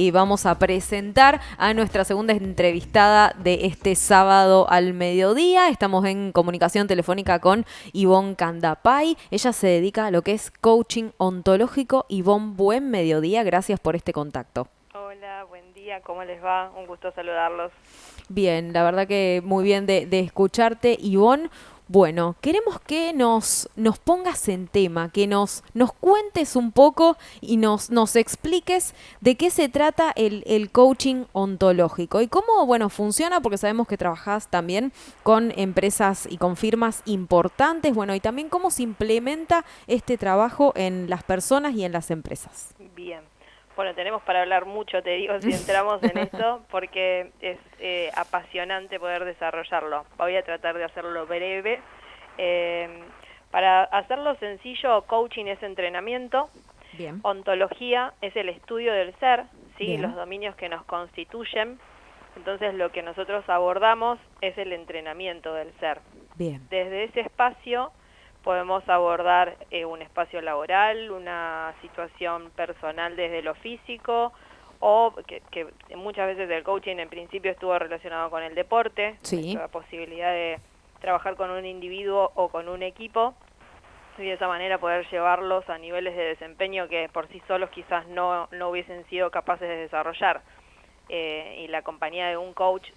y vamos a presentar a nuestra segunda entrevistada de este sábado al mediodía. Estamos en comunicación telefónica con Ivonne Candapay. Ella se dedica a lo que es coaching ontológico. Ivonne, buen mediodía, gracias por este contacto. Hola, buen día, ¿cómo les va? Un gusto saludarlos. Bien, la verdad que muy bien de escucharte, Ivonne. Bueno, queremos que nos pongas en tema, que nos cuentes un poco y nos expliques de qué se trata el coaching ontológico y cómo, bueno, funciona, porque sabemos que trabajás también con empresas y con firmas importantes, bueno, y también cómo se implementa este trabajo en las personas y en las empresas. Bien. Bueno, tenemos para hablar mucho, te digo, si entramos en eso, porque es apasionante poder desarrollarlo. Voy a tratar de hacerlo breve. Para hacerlo sencillo, coaching es entrenamiento, Bien. ontología es el estudio del ser, ¿sí? Bien. Los dominios que nos constituyen. Entonces, lo que nosotros abordamos es el entrenamiento del ser. Bien. Desde ese espacio podemos abordar un espacio laboral, una situación personal desde lo físico, o que muchas veces el coaching en principio estuvo relacionado con el deporte, Sí. la posibilidad de trabajar con un individuo o con un equipo, y de esa manera poder llevarlos a niveles de desempeño que por sí solos quizás no hubiesen sido capaces de desarrollar. Y la compañía de un coach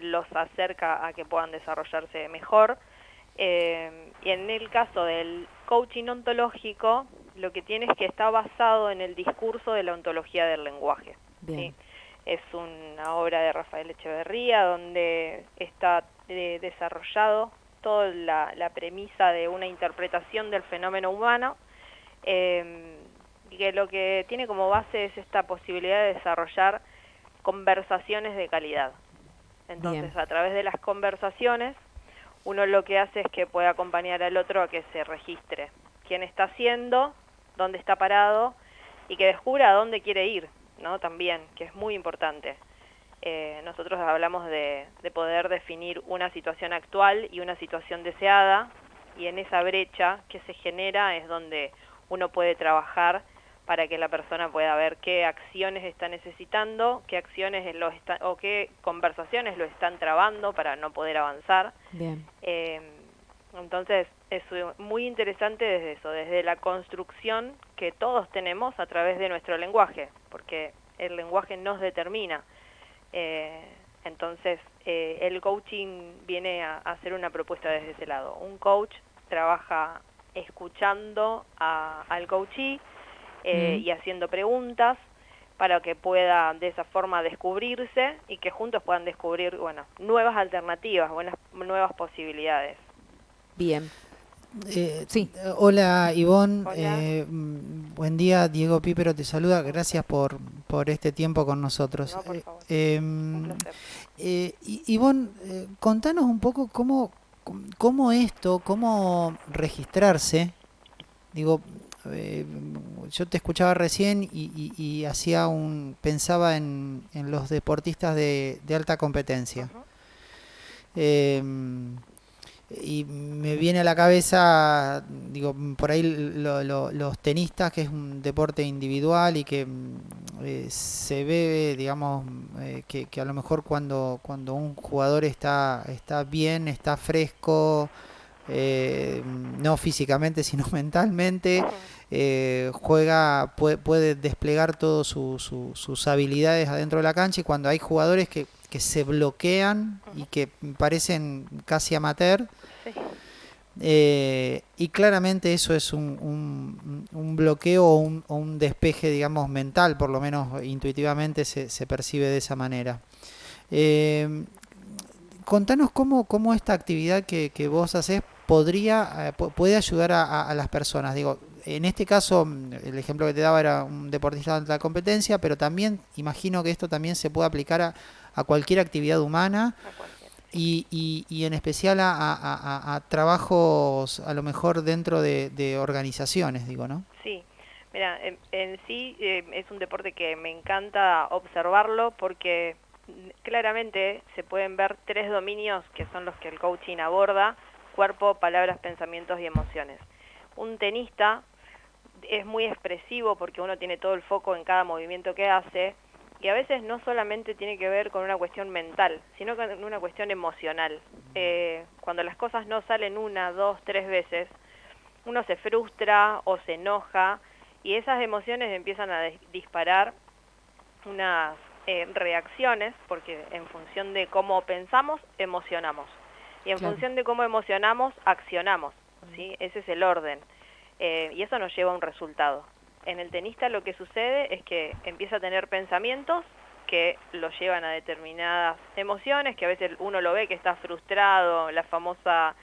los acerca a que puedan desarrollarse mejor. Y en el caso del coaching ontológico, lo que tiene es que está basado en el discurso de la ontología del lenguaje. Bien. ¿Sí? Es una obra de Rafael Echeverría donde está desarrollado toda la premisa de una interpretación del fenómeno humano, y que lo que tiene como base es esta posibilidad de desarrollar conversaciones de calidad. Entonces, Bien. a través de las conversaciones, uno lo que hace es que puede acompañar al otro a que se registre quién está haciendo, dónde está parado y que descubra a dónde quiere ir, ¿no? También, que es muy importante. Nosotros hablamos de poder definir una situación actual y una situación deseada, y en esa brecha que se genera es donde uno puede trabajar para que la persona pueda ver qué acciones está necesitando, qué acciones o qué conversaciones lo están trabando para no poder avanzar. Bien. Entonces es muy interesante desde eso, desde la construcción que todos tenemos a través de nuestro lenguaje, porque el lenguaje nos determina. Entonces el coaching viene a hacer una propuesta desde ese lado. Un coach trabaja escuchando al coachee, y haciendo preguntas para que pueda de esa forma descubrirse y que juntos puedan descubrir, bueno, nuevas alternativas, nuevas posibilidades. Bien. Sí. Hola Ivonne, Hola. Buen día, Diego Pípero te saluda, gracias por este tiempo con nosotros. No, por favor, un placer. Ivonne, contanos un poco cómo registrarse. Digo, eh, yo te escuchaba recién y pensaba en los deportistas de alta competencia. Uh-huh. Eh, y me viene a la cabeza, digo, por ahí los tenistas, que es un deporte individual y que se ve, digamos, que a lo mejor cuando un jugador está bien, está fresco, no físicamente, sino mentalmente, puede desplegar todas sus habilidades adentro de la cancha, y cuando hay jugadores que se bloquean y que parecen casi amateur, Sí. y claramente eso es un bloqueo o un despeje, digamos, mental, por lo menos intuitivamente se percibe de esa manera. Eh, Contanos cómo esta actividad que vos haces puede ayudar a las personas. Digo, en este caso, el ejemplo que te daba era un deportista de alta competencia, pero también imagino que esto también se puede aplicar a cualquier actividad humana, A cualquiera, sí. y en especial a trabajos a lo mejor dentro de organizaciones, digo, ¿no? Sí, mira, en sí es un deporte que me encanta observarlo porque claramente se pueden ver tres dominios que son los que el coaching aborda: cuerpo, palabras, pensamientos y emociones. Un tenista es muy expresivo porque uno tiene todo el foco en cada movimiento que hace, Y a veces no solamente tiene que ver con una cuestión mental, sino con una cuestión emocional. Cuando las cosas no salen 1, 2, 3 veces, uno se frustra o se enoja y esas emociones empiezan a disparar unas reacciones, porque en función de cómo pensamos, emocionamos. Y en función de cómo emocionamos, accionamos, ¿sí? Ese es el orden. Y eso nos lleva a un resultado. En el tenista lo que sucede es que empieza a tener pensamientos que lo llevan a determinadas emociones, que a veces uno lo ve que está frustrado, la famosa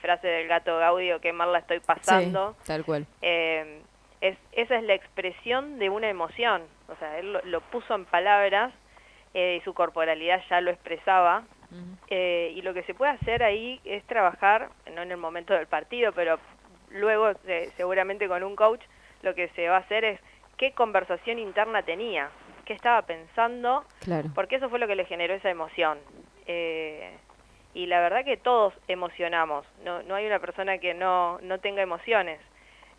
frase del gato Gaudio, que mal la estoy pasando. Sí, tal cual. Esa es la expresión de una emoción, o sea, él lo puso en palabras y su corporalidad ya lo expresaba. Y lo que se puede hacer ahí es trabajar, no en el momento del partido, pero luego seguramente con un coach, lo que se va a hacer es qué conversación interna tenía, qué estaba pensando, porque eso fue lo que le generó esa emoción. Y la verdad que todos emocionamos, no hay una persona que no tenga emociones.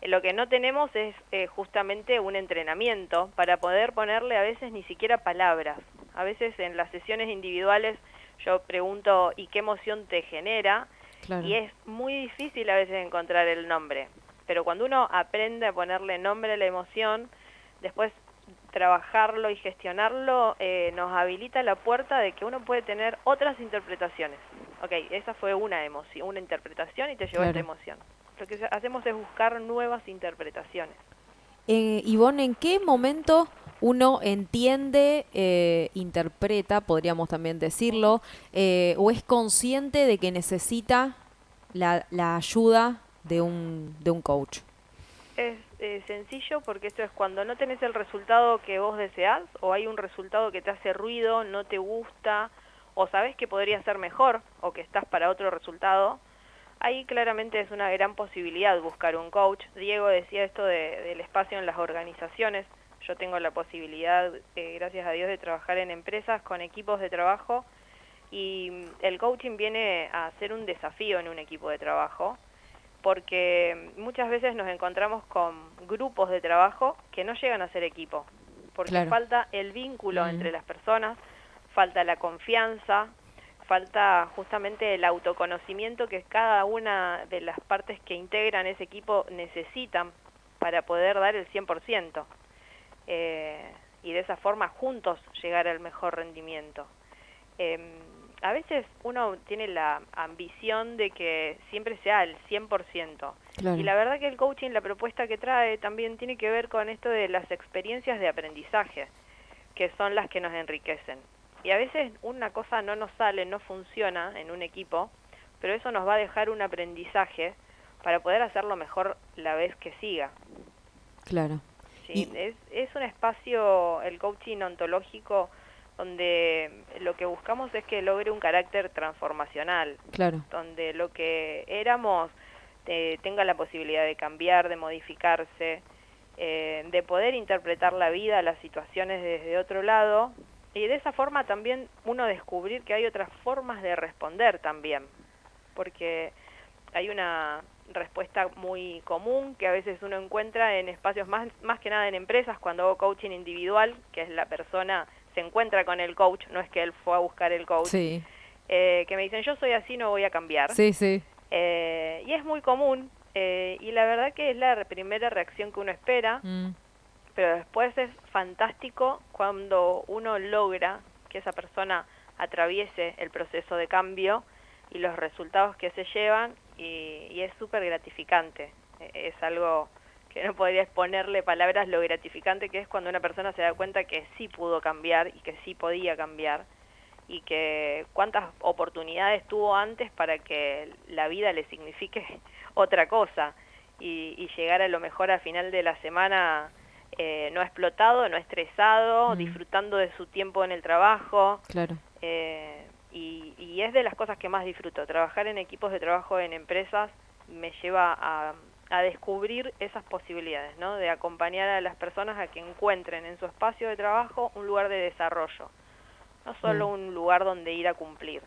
Lo que no tenemos es justamente un entrenamiento para poder ponerle a veces ni siquiera palabras. A veces en las sesiones individuales yo pregunto, ¿y qué emoción te genera? Claro. Y es muy difícil a veces encontrar el nombre. Pero cuando uno aprende a ponerle nombre a la emoción, después trabajarlo y gestionarlo nos habilita la puerta de que uno puede tener otras interpretaciones. Ok, esa fue una emoción, una interpretación y te llevó a esta emoción. Lo que hacemos es buscar nuevas interpretaciones. Ivonne, ¿en qué momento uno entiende, interpreta, podríamos también decirlo, o es consciente de que necesita la ayuda de un coach? Es sencillo porque esto es cuando no tenés el resultado que vos deseás o hay un resultado que te hace ruido, no te gusta o sabés que podría ser mejor o que estás para otro resultado. Ahí claramente es una gran posibilidad buscar un coach. Diego decía esto del espacio en las organizaciones. Yo tengo la posibilidad, gracias a Dios, de trabajar en empresas con equipos de trabajo y el coaching viene a ser un desafío en un equipo de trabajo porque muchas veces nos encontramos con grupos de trabajo que no llegan a ser equipo porque falta el vínculo entre las personas, falta la confianza, falta justamente el autoconocimiento que cada una de las partes que integran ese equipo necesitan para poder dar el 100%. Y de esa forma juntos llegar al mejor rendimiento. A veces uno tiene la ambición de que siempre sea el 100%. Y la verdad que el coaching, la propuesta que trae también tiene que ver con esto de las experiencias de aprendizaje, que son las que nos enriquecen. Y a veces una cosa no nos sale, no funciona en un equipo, pero eso nos va a dejar un aprendizaje para poder hacerlo mejor la vez que siga. Claro. Sí, es un espacio, el coaching ontológico, donde lo que buscamos es que logre un carácter transformacional. Donde lo que éramos tenga la posibilidad de cambiar, de modificarse, de poder interpretar la vida, las situaciones desde otro lado. Y de esa forma también uno descubrir que hay otras formas de responder también, porque hay una respuesta muy común que a veces uno encuentra en espacios más que nada en empresas, cuando hago coaching individual, que es la persona se encuentra con el coach, no es que él fue a buscar el coach, que me dicen, yo soy así, no voy a cambiar. Y es muy común, y la verdad que es la primera reacción que uno espera, pero después es fantástico cuando uno logra que esa persona atraviese el proceso de cambio y los resultados que se llevan, y es súper gratificante. Es algo que no podría exponerle palabras lo gratificante que es cuando una persona se da cuenta que sí pudo cambiar y que sí podía cambiar, y que cuántas oportunidades tuvo antes para que la vida le signifique otra cosa, y llegar a lo mejor al final de la semana no explotado, no estresado, disfrutando de su tiempo en el trabajo. Y es de las cosas que más disfruto. Trabajar en equipos de trabajo en empresas me lleva a descubrir esas posibilidades, ¿no? De acompañar a las personas a que encuentren en su espacio de trabajo un lugar de desarrollo, no solo un lugar donde ir a cumplir.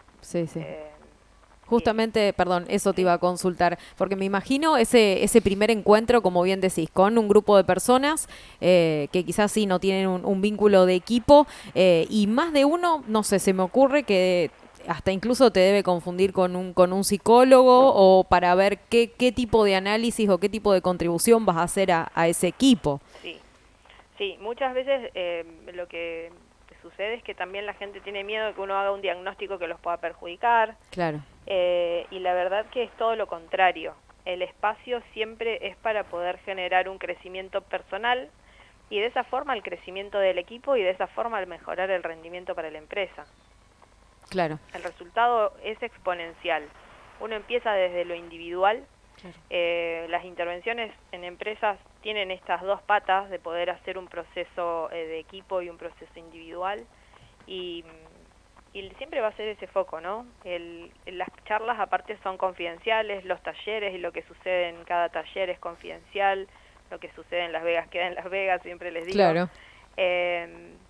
Justamente, perdón, eso te iba a consultar, porque me imagino ese primer encuentro, como bien decís, con un grupo de personas que quizás sí no tienen un vínculo de equipo y más de uno, no sé, se me ocurre que hasta incluso te debe confundir con un psicólogo o para ver qué tipo de análisis o qué tipo de contribución vas a hacer a ese equipo. Sí, sí, muchas veces lo que sucede es que también la gente tiene miedo de que uno haga un diagnóstico que los pueda perjudicar. Claro, Y la verdad que es todo lo contrario. El espacio siempre es para poder generar un crecimiento personal y de esa forma el crecimiento del equipo y de esa forma el mejorar el rendimiento para la empresa. claro. El resultado es exponencial. Uno empieza desde lo individual. Claro. Las intervenciones en empresas tienen estas dos patas de poder hacer un proceso de equipo y un proceso individual y siempre va a ser ese foco, ¿no? Las charlas aparte son confidenciales, los talleres y lo que sucede en cada taller es confidencial, lo que sucede en Las Vegas queda en Las Vegas, siempre les digo. Claro.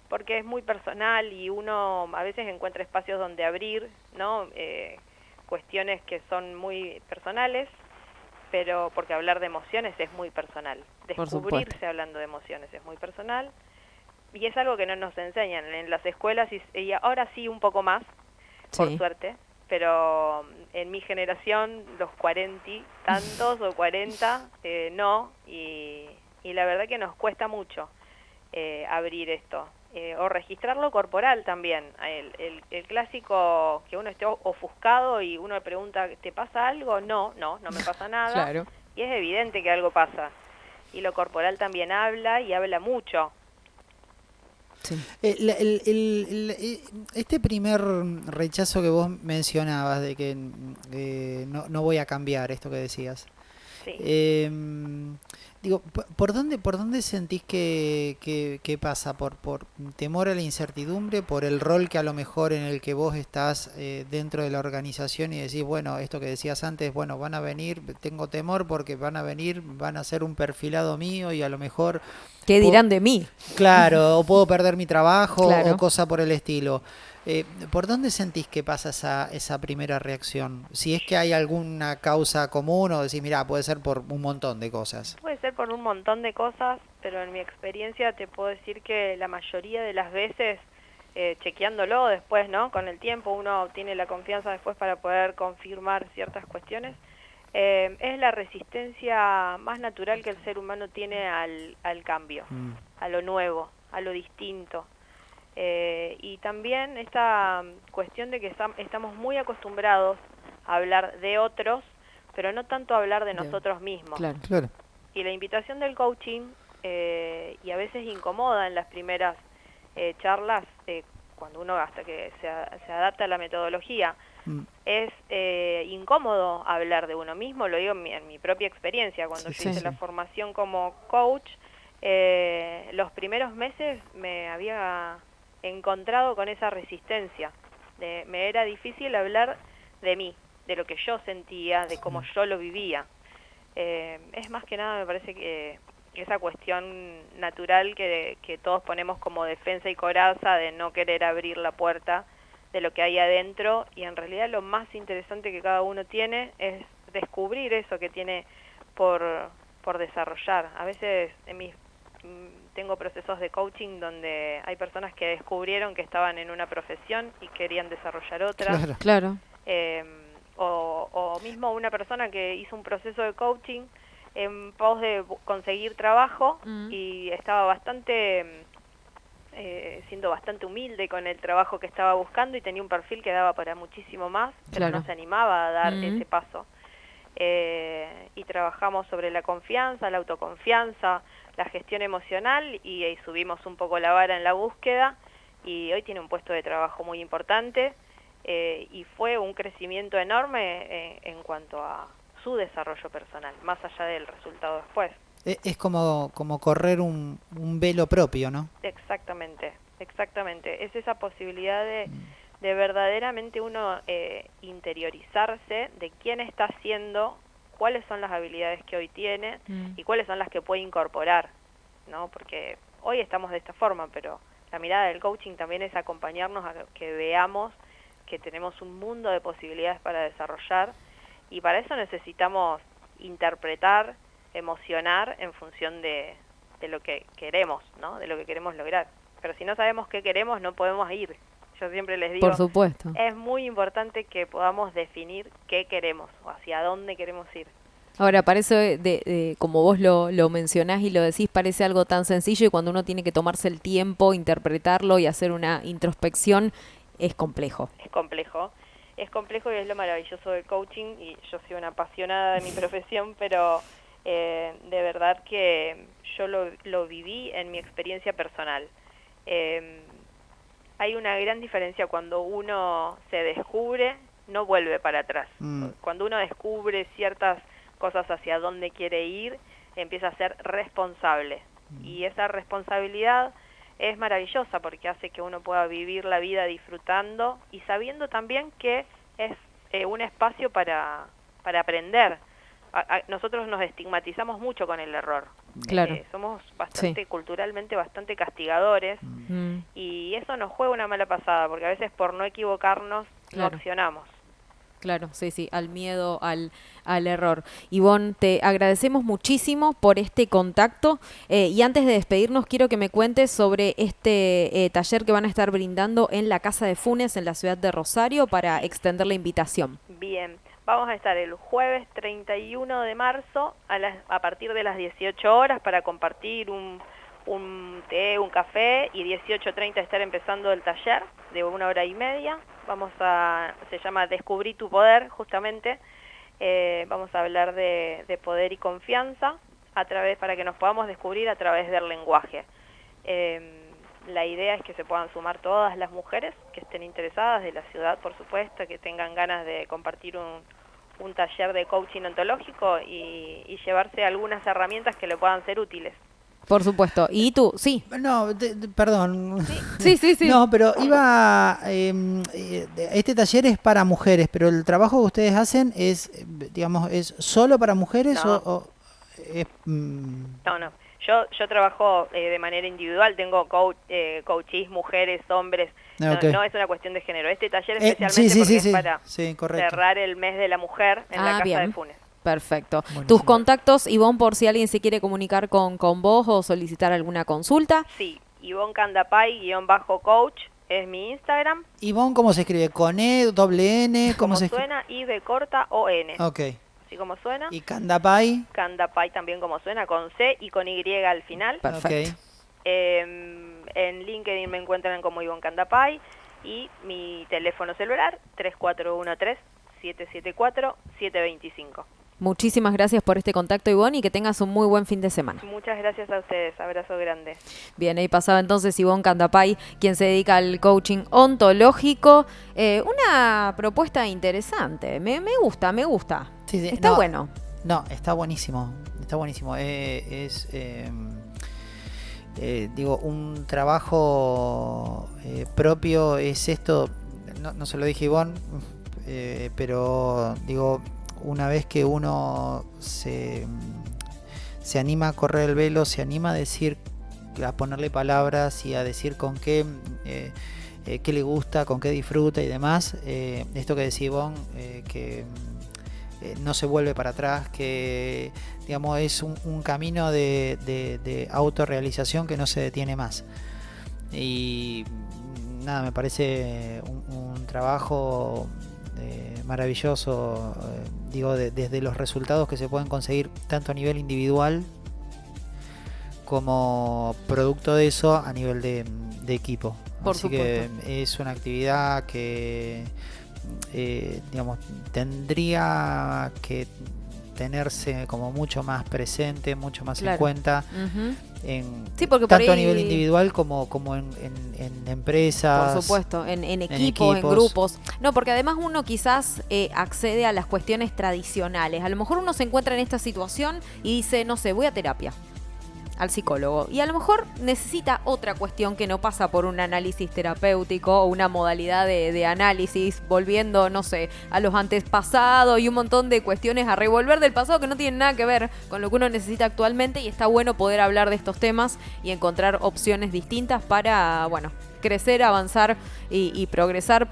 Porque es muy personal y uno a veces encuentra espacios donde abrir, ¿no? Cuestiones que son muy personales, pero porque hablar de emociones es muy personal. Descubrirse hablando de emociones es muy personal. Y es algo que no nos enseñan en las escuelas y ahora sí un poco más, por suerte, pero en mi generación, los 40 y tantos o 40, no, y la verdad que nos cuesta mucho abrir esto. O registrarlo corporal también, el clásico que uno esté ofuscado y uno le pregunta, ¿te pasa algo? No me pasa nada, Claro. Y es evidente que algo pasa. Y lo corporal también habla y habla mucho. Sí. Este primer rechazo que vos mencionabas de que no voy a cambiar, esto que decías. Sí. Digo, ¿por dónde sentís que pasa? ¿Por temor a la incertidumbre? ¿Por el rol que a lo mejor en el que vos estás dentro de la organización y decís, bueno, esto que decías antes, bueno, van a venir, tengo temor porque van a venir, van a ser un perfilado mío y a lo mejor... ¿Qué dirán de mí? Claro, o puedo perder mi trabajo Claro. o cosa por el estilo. ¿Por dónde sentís que pasa esa primera reacción? Si es que hay alguna causa común o decís, mirá, puede ser por un montón de cosas. Puede ser por un montón de cosas, pero en mi experiencia te puedo decir que la mayoría de las veces, chequeándolo después, ¿no? Con el tiempo uno tiene la confianza después para poder confirmar ciertas cuestiones, es la resistencia más natural que el ser humano tiene al cambio, a lo nuevo, a lo distinto. Y también esta cuestión de que estamos muy acostumbrados a hablar de otros, pero no tanto a hablar de nosotros mismos. Claro. Claro. Y la invitación del coaching, y a veces incomoda en las primeras charlas, cuando uno hasta que se adapta a la metodología, es incómodo hablar de uno mismo, lo digo en mi propia experiencia, cuando yo hice la formación como coach, los primeros meses me había encontrado con esa resistencia, me era difícil hablar de mí, de lo que yo sentía, de cómo yo lo vivía. Es más que nada, me parece que esa cuestión natural que todos ponemos como defensa y coraza de no querer abrir la puerta de lo que hay adentro, y en realidad lo más interesante que cada uno tiene es descubrir eso que tiene por desarrollar. A veces tengo procesos de coaching donde hay personas que descubrieron que estaban en una profesión y querían desarrollar otra. Claro. O mismo una persona que hizo un proceso de coaching en pos de conseguir trabajo y estaba siendo bastante humilde con el trabajo que estaba buscando y tenía un perfil que daba para muchísimo más, pero no se animaba a dar ese paso. Y trabajamos sobre la confianza, la autoconfianza, la gestión emocional y subimos un poco la vara en la búsqueda, y hoy tiene un puesto de trabajo muy importante. Y fue un crecimiento enorme en cuanto a su desarrollo personal, más allá del resultado después. Es como correr un velo propio, ¿no? Exactamente. Es esa posibilidad de verdaderamente uno interiorizarse de quién está siendo, cuáles son las habilidades que hoy tiene y cuáles son las que puede incorporar, ¿no? Porque hoy estamos de esta forma, pero la mirada del coaching también es acompañarnos a que veamos que tenemos un mundo de posibilidades para desarrollar y para eso necesitamos interpretar, emocionar en función de lo que queremos, ¿no? De lo que queremos lograr. Pero si no sabemos qué queremos, no podemos ir. Yo siempre les digo, Por supuesto. es muy importante que podamos definir qué queremos o hacia dónde queremos ir. Ahora, para eso, como vos lo mencionás y lo decís, parece algo tan sencillo y cuando uno tiene que tomarse el tiempo, interpretarlo y hacer una introspección, es complejo. Es complejo y es lo maravilloso del coaching y yo soy una apasionada de mi profesión, pero de verdad que yo lo viví en mi experiencia personal. Hay una gran diferencia cuando uno se descubre, no vuelve para atrás. Cuando uno descubre ciertas cosas hacia dónde quiere ir, empieza a ser responsable. Y esa responsabilidad es maravillosa porque hace que uno pueda vivir la vida disfrutando y sabiendo también que es un espacio para aprender. Nosotros nos estigmatizamos mucho con el error. Claro. Somos bastante culturalmente bastante castigadores y eso nos juega una mala pasada porque a veces por no equivocarnos no accionamos. Claro, sí, al miedo, al error. Ivonne, te agradecemos muchísimo por este contacto y antes de despedirnos quiero que me cuentes sobre este taller que van a estar brindando en la Casa de Funes en la ciudad de Rosario para extender la invitación. Bien, vamos a estar el jueves 31 de marzo a partir de las 18 horas para compartir un té, un café y 18:30 estar empezando el taller de 1 hora y media. Se llama Descubrí tu poder, justamente. Vamos a hablar de poder y confianza para que nos podamos descubrir a través del lenguaje. La idea es que se puedan sumar todas las mujeres que estén interesadas de la ciudad, por supuesto, que tengan ganas de compartir un taller de coaching ontológico y llevarse algunas herramientas que le puedan ser útiles. Por supuesto. ¿Y tú? Sí. No, perdón. Sí. No, pero este taller es para mujeres, pero el trabajo que ustedes hacen es, digamos, ¿es solo para mujeres o es...? No. Yo trabajo de manera individual, tengo coaches, mujeres, hombres, Okay. No es una cuestión de género. Este taller especialmente es para cerrar el mes de la mujer en la Casa de Funes. Perfecto. Buenísimo. Tus contactos, Ivonne, por si alguien se quiere comunicar con vos o solicitar alguna consulta. Sí, Ivonne Candapay-coach es mi Instagram. Ivonne, ¿cómo se escribe? ¿Con E, doble N? ¿Cómo se suena? I-B-O-N. Ok. Así como suena. ¿Y Candapay? Candapay también como suena, con C y con Y al final. Perfecto. Okay. En LinkedIn me encuentran como Ivonne Candapay y mi teléfono celular 3413-774-725. Muchísimas gracias por este contacto, Ivonne, y que tengas un muy buen fin de semana. Muchas gracias a ustedes, abrazo grande. Bien, ahí pasaba entonces Ivonne Candapay, quien se dedica al coaching ontológico. Una propuesta interesante, me gusta. Sí, Está bueno. No, está buenísimo. Digo, un trabajo propio es esto, no se lo dije a Ivonne, pero digo, una vez que uno se anima a correr el velo, se anima a ponerle palabras y a decir con qué le gusta, con qué disfruta y demás, esto que decía Ivonne, que no se vuelve para atrás, que digamos es un camino de autorrealización que no se detiene más. Y nada, me parece un trabajo maravilloso, desde los resultados que se pueden conseguir tanto a nivel individual como producto de eso a nivel de equipo. Por Así supuesto. que es una actividad que tendría que tenerse como mucho más presente, mucho más en cuenta, porque tanto a nivel individual como en empresas. Por supuesto, en equipos, en grupos. No, porque además uno quizás accede a las cuestiones tradicionales. A lo mejor uno se encuentra en esta situación y dice, no sé, voy a terapia, al psicólogo. Y a lo mejor necesita otra cuestión que no pasa por un análisis terapéutico o una modalidad de análisis, volviendo, no sé, a los antepasados y un montón de cuestiones a revolver del pasado que no tienen nada que ver con lo que uno necesita actualmente, y está bueno poder hablar de estos temas y encontrar opciones distintas para, crecer, avanzar y progresar,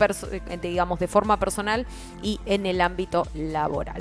digamos, de forma personal y en el ámbito laboral.